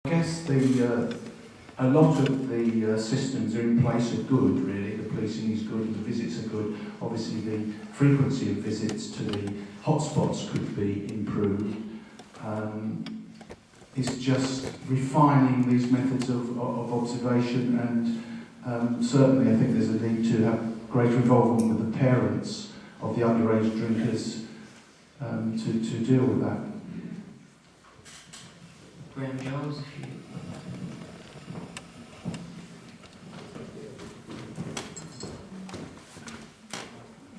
I guess a lot of the systems are in place are good, really. The policing is good, the visits are good. Obviously, the frequency of visits to the hotspots could be improved. It's just refining these methods of observation, and certainly I think there's a need to have greater involvement with the parents of the underage drinkers to deal with that. Graham Jones, if you...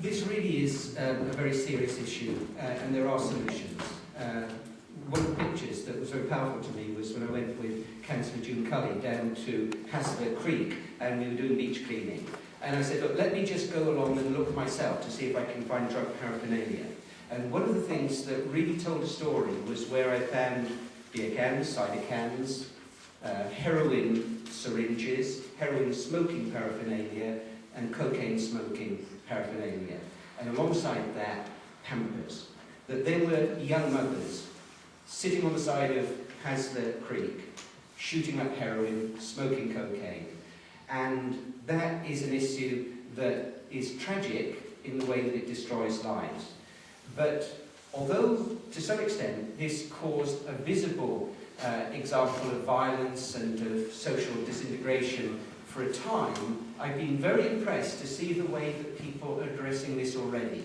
This really is a very serious issue, and there are solutions. One of the pictures that was very powerful to me was when I went with Councillor June Cully down to Hasler Creek, and we were doing beach cleaning. And I said, look, let me just go along and look myself to see if I can find drug paraphernalia. And one of the things that really told a story was where I found beer cans, cider cans, heroin syringes, heroin smoking paraphernalia, and cocaine smoking paraphernalia. And alongside that, Pampers. That there were young mothers sitting on the side of Hasler Creek, shooting up heroin, smoking cocaine. And that is an issue that is tragic in the way that it destroys lives. But although, to some extent, this caused a visible example of violence and of social disintegration for a time, I've been very impressed to see the way that people are addressing this already.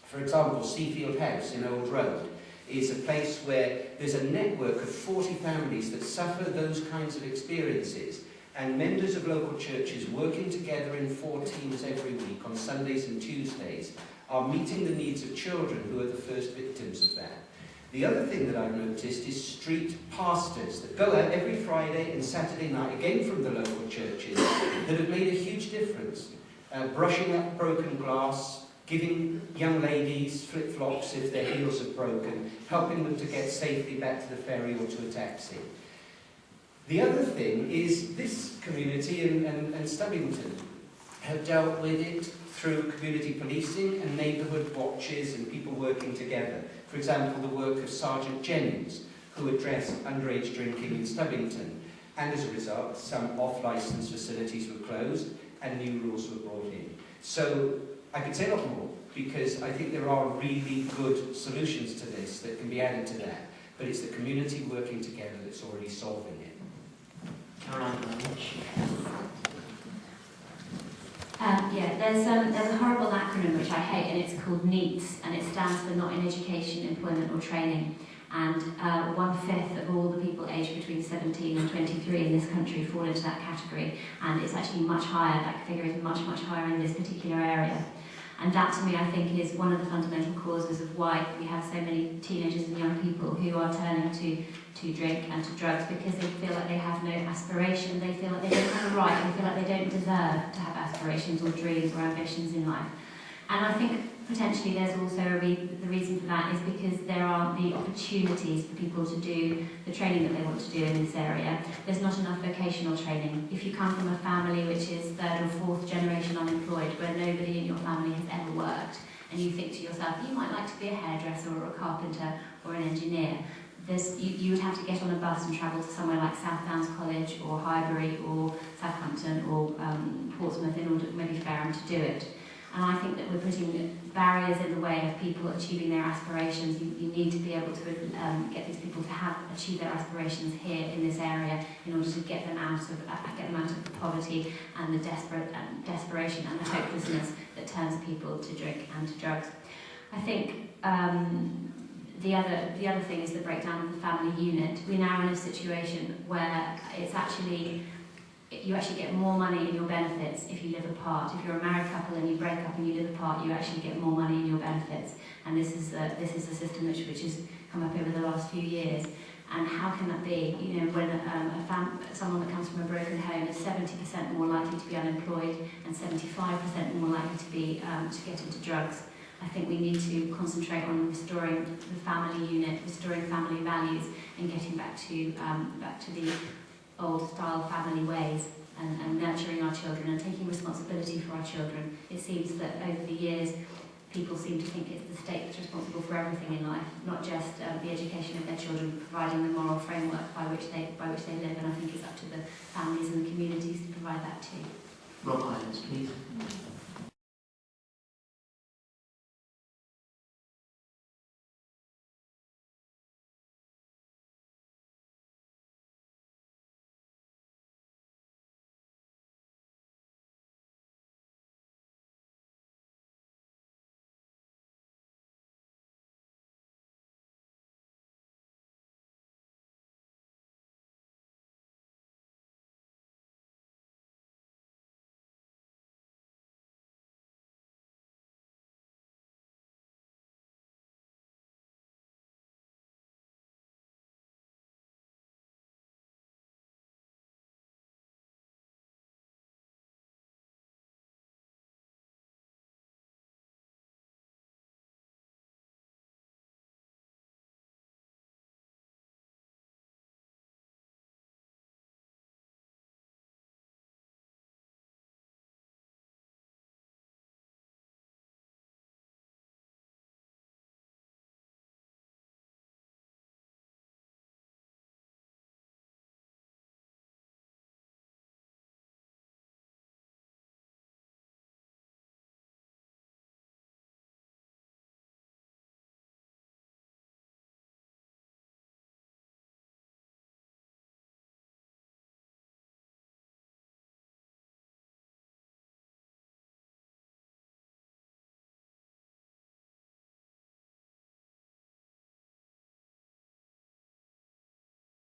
For example, Seafield House in Old Road is a place where there's a network of 40 families that suffer those kinds of experiences, and members of local churches working together in 4 teams every week on Sundays and Tuesdays are meeting the needs of children who are the first victims of that. The other thing that I've noticed is street pastors that go out every Friday and Saturday night, again from the local churches, that have made a huge difference. Brushing up broken glass, giving young ladies flip-flops if their heels have broken, helping them to get safely back to the ferry or to a taxi. The other thing is this community and Stubbington have dealt with it through community policing and neighbourhood watches and people working together. For example, the work of Sergeant Jennings, who addressed underage drinking in Stubbington. And as a result, some off-licence facilities were closed and new rules were brought in. So I could say a lot more, because I think there are really good solutions to this that can be added to that. But it's the community working together that's already solving it. Caroline. There's a horrible acronym which I hate, and it's called NEETS, and it stands for Not in Education, Employment or Training. And 1/5 of all the people aged between 17 and 23 in this country fall into that category, and it's actually much higher. That figure is much, much higher in this particular area. And that, to me, I think, is one of the fundamental causes of why we have so many teenagers and young people who are turning to drink and to drugs, because they feel like they have no aspiration, they feel like they don't have a right, they feel like they don't deserve to have aspirations or dreams or ambitions in life. And I think potentially there's also the reason for that is because there aren't the opportunities for people to do the training that they want to do in this area. There's not enough vocational training. If you come from a family which is 3rd or 4th generation unemployed, where nobody in your family has ever worked, and you think to yourself, you might like to be a hairdresser or a carpenter or an engineer, you would have to get on a bus and travel to somewhere like South Downs College or Highbury or Southampton or Portsmouth in order, maybe Fareham, to do it. And I think that we're putting barriers in the way of people achieving their aspirations. You need to be able to get these people to achieve their aspirations here in this area in order to get them out of the poverty and the desperation and the hopelessness that turns people to drink and to drugs. I think the other thing is the breakdown of the family unit. We're now in a situation where you actually get more money in your benefits if you live apart. If you're a married couple and you break up and you live apart, you actually get more money in your benefits. And this is a system which has come up over the last few years. And how can that be? You know, when someone that comes from a broken home is 70% more likely to be unemployed and 75% more likely to get into drugs. I think we need to concentrate on restoring the family unit, restoring family values, and getting back to the old-style family ways, and nurturing our children and taking responsibility for our children. It seems that over the years, people seem to think it's the state that's responsible for everything in life, not just the education of their children, providing the moral framework by which they live, and I think it's up to the families and the communities to provide that too. Rob Highlands, please.